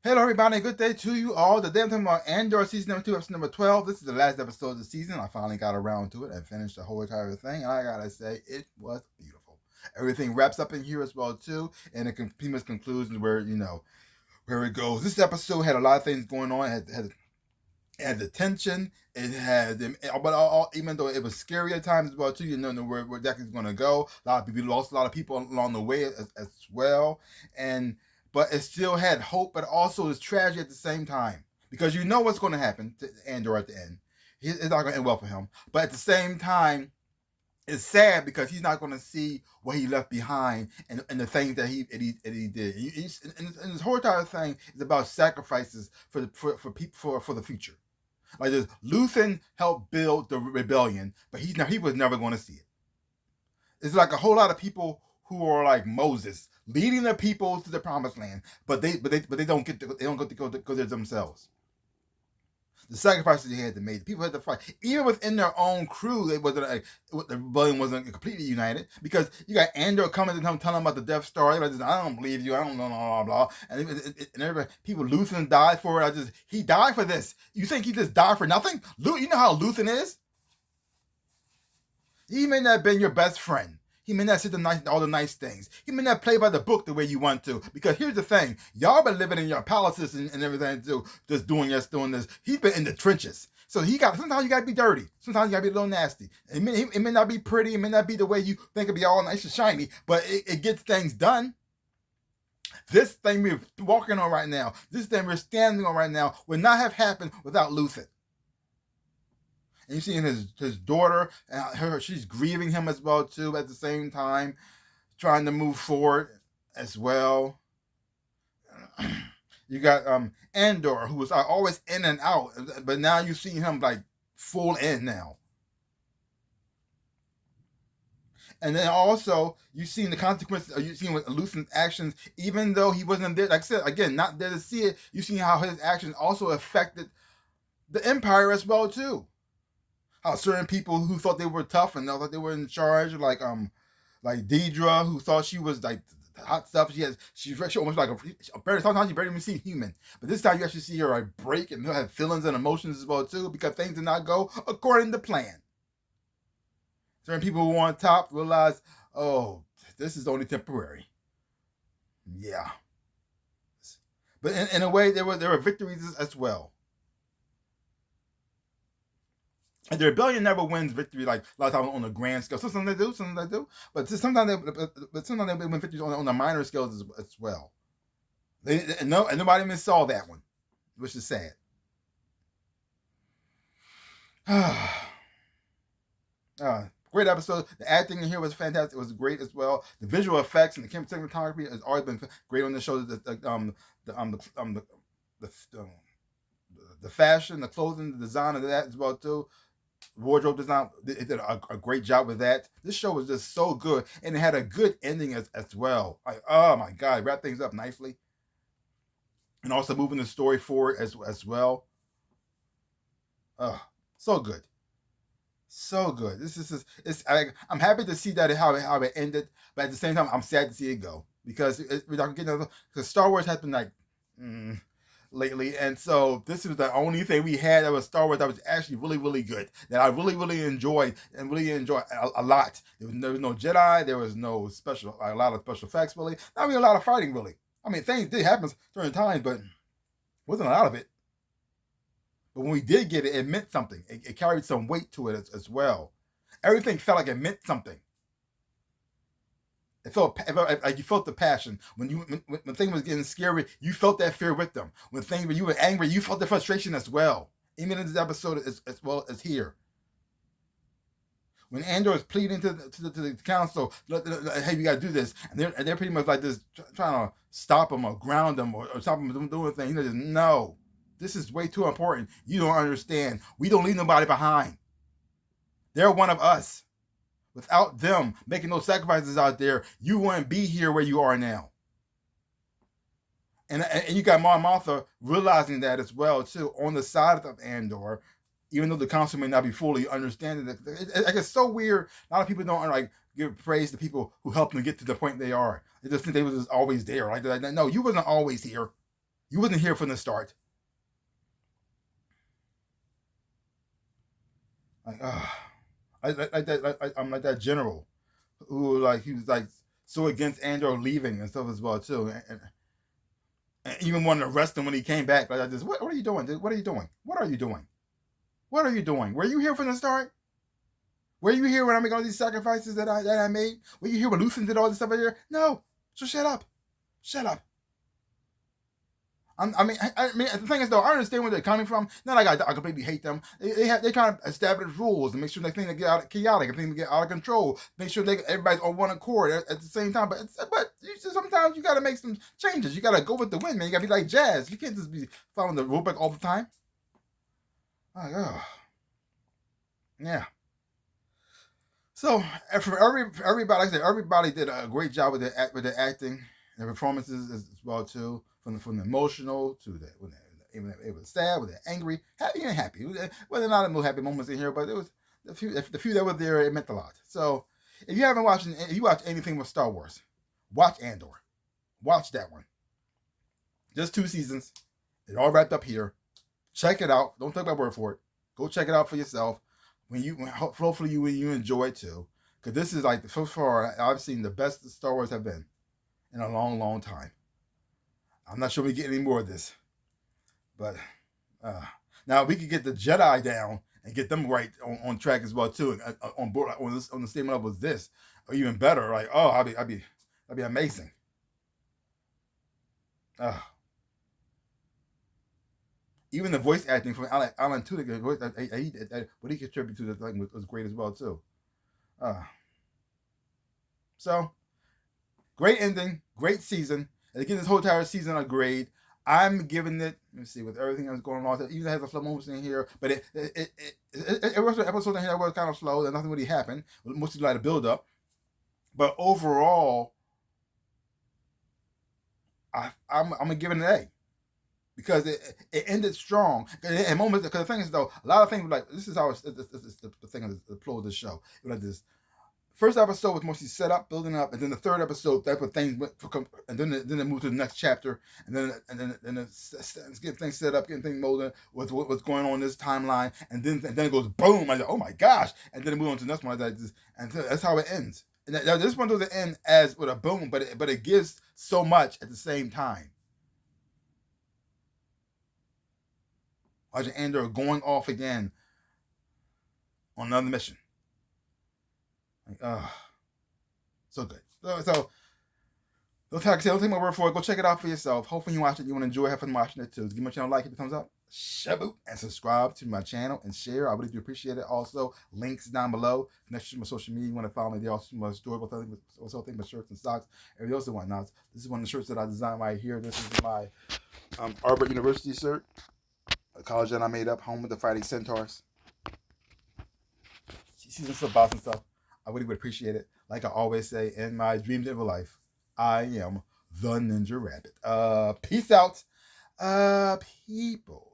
Hello, everybody. Good day to you all. Today I'm talking about Andor season number 2, episode number 12. This is the last episode of the season. I finally got around to it and finished the whole entire thing. And I gotta say, it was beautiful. Everything wraps up in here as well too, and it pretty much concludes where where it goes. This episode had a lot of things going on. It had the tension. It had them, but even though it was scary at times as well too, you know where that is going to go. A lot of people lost a lot of people along the way as well, and but it still had hope, but also it's tragedy at the same time because you know what's going to happen to Andor at the end. It's not going to end well for him, but at the same time, it's sad because he's not going to see what he left behind and the things that he did. And this whole entire thing is about sacrifices for people for the future. Like this, Luthen helped build the rebellion, but he was never going to see it. It's like a whole lot of people who are like Moses, leading the people to the promised land, but they don't get to go there themselves. The sacrifices they had to make, the people had to fight. Even within their own crew, the rebellion wasn't completely united because you got Andor coming to him telling him about the Death Star. Like, I don't believe you. I don't know, blah blah blah. And everybody, people, Luthen died for it. He died for this. You think he just died for nothing? You know how Luthen is. He may not have been your best friend. He may not say all the nice things. He may not play by the book the way you want to. Because here's the thing. Y'all been living in your palaces and everything too, just doing this. He's been in the trenches. So sometimes you gotta be dirty. Sometimes you gotta be a little nasty. It may not be pretty, it may not be the way you think it'll be all nice and shiny, but it gets things done. This thing we're walking on right now, this thing we're standing on right now, would not have happened without Luthen. And you see his daughter, she's grieving him as well too at the same time, trying to move forward as well. You got Andor, who was always in and out, but now you see him like full in now. And then also you seen the consequences. You seen with Luthen's actions, even though he wasn't there. Like I said again, not there to see it. You seen how his actions also affected the Empire as well too. How certain people who thought they were tough and thought they were in charge, like Deidre, who thought she was like the hot stuff. She almost like sometimes you barely even see human, but this time you actually see her like break and have feelings and emotions as well too because things did not go according to plan. Certain people who were on top realize, oh, this is only temporary. Yeah, but in a way there were victories as well. And the rebellion never wins victory like a lot of times on a grand scale. Sometimes they do, but sometimes they win victories on the minor scales as well. And nobody even saw that one, which is sad. Great episode. The acting in here was fantastic. It was great as well. The visual effects and the cinematography has always been great on the show. The fashion, the clothing, the design of that as well too. Wardrobe design, it did a great job with that. This show was just so good, and it had a good ending as well. Like, oh my god, it wrapped things up nicely, and also moving the story forward as well. So good, so good. I'm happy to see that how it ended, but at the same time, I'm sad to see it go because Star Wars has been like. Lately, and so this was the only thing we had that was Star Wars that was actually really, really good, that I really, really enjoyed and really enjoyed a lot. There was no Jedi, there was no a lot of special effects really, not really a lot of fighting really. I mean, things did happen during times, but wasn't a lot of it. But when we did get it, it meant something. It carried some weight to it as well. Everything felt like it meant something. It felt like you felt the passion when things was getting scary. You felt that fear with them. When you were angry, you felt the frustration as well. Even in this episode, as well as here, when Andor is pleading to the council, hey, we got to do this, and they're pretty much like this, trying to stop him or ground him or stop him from doing things. Just no, this is way too important. You don't understand. We don't leave nobody behind. They're one of us. Without them making those sacrifices out there, you wouldn't be here where you are now. And you got Mon Mothma realizing that as well too on the side of Andor, even though the council may not be fully understanding it. It's so weird. A lot of people don't like give praise to people who helped them get to the point they are. They just think they was just always there. Like no, you wasn't always here. You wasn't here from the start. Like, I'm like that general who like he was like so against Andor leaving and stuff as well too, and even wanted to arrest him when he came back. Like I just, what are you doing? Dude? What are you doing? What are you doing? What are you doing? Were you here from the start? Were you here when I made all these sacrifices that I made? Were you here when Luthen did all this stuff over here? No. So shut up. Shut up. I mean, the thing is though, I understand where they're coming from. Not like I completely hate them. They kind of establish rules and make sure things get out of chaotic, and things get out of control. Make sure everybody's on one accord at the same time. But sometimes you got to make some changes. You got to go with the wind, man. You got to be like jazz. You can't just be following the rulebook all the time. Like, oh, yeah. So for everybody, like I said, everybody did a great job with the acting and performances as well too. From the emotional to when they were sad, when they're angry, happy and happy. Well, there are not no happy moments in here, but it was the few that were there. It meant a lot. So if you haven't watched, if you watch anything with Star Wars, watch Andor. Watch that one. Just 2 seasons. It all wrapped up here. Check it out. Don't take my word for it. Go check it out for yourself. Hopefully you enjoy it too, because this is like so far I've seen the best Star Wars have been in a long, long time. I'm not sure we get any more of this, but now we could get the Jedi down and get them right on track as well too, on board on the same level as this, or even better. Like, oh, I'd be amazing. Even the voice acting from Alan Tudyk, what he contributed to the thing was great as well too. So great ending, great season. And give this whole entire season a grade. I'm giving it. Let me see, with everything that's going on, even has a slow moments in here, but it was an episode in here that was kind of slow. And nothing really happened. Mostly like a build up. But overall, I'm gonna give it an A. Because it ended strong. And moments, because the thing is though, a lot of things like this is how the thing of the flow of the show. Like this first episode was mostly set up, building up, and then the third episode that's what things went, and then it moved to the next chapter, and then it's getting things set up, getting things molded with what's going on in this timeline, and then it goes boom. I go, oh my gosh, and then it moves on to the next one, and that's how it ends. And this one doesn't end as with a boom, but it gives so much at the same time. Watching Andor going off again on another mission. Like, so good. So don't take my word for it. Go check it out for yourself. Hopefully you watch it. You want to enjoy, have fun watching it too. Give my channel a like, hit the thumbs up, shaboot, and subscribe to my channel and share. I really do appreciate it. Also, links down below. Connect to my social media. You want to follow me there. Also, my store with things but shirts and socks, everything else and whatnot. This is one of the shirts that I designed right here. This is my Arbor University shirt. A college that I made up, home with the Fighting Centaurs. Season some boss and stuff. I really would appreciate it. Like I always say, in my dreams of life, I am the Ninja Rabbit. Peace out, people.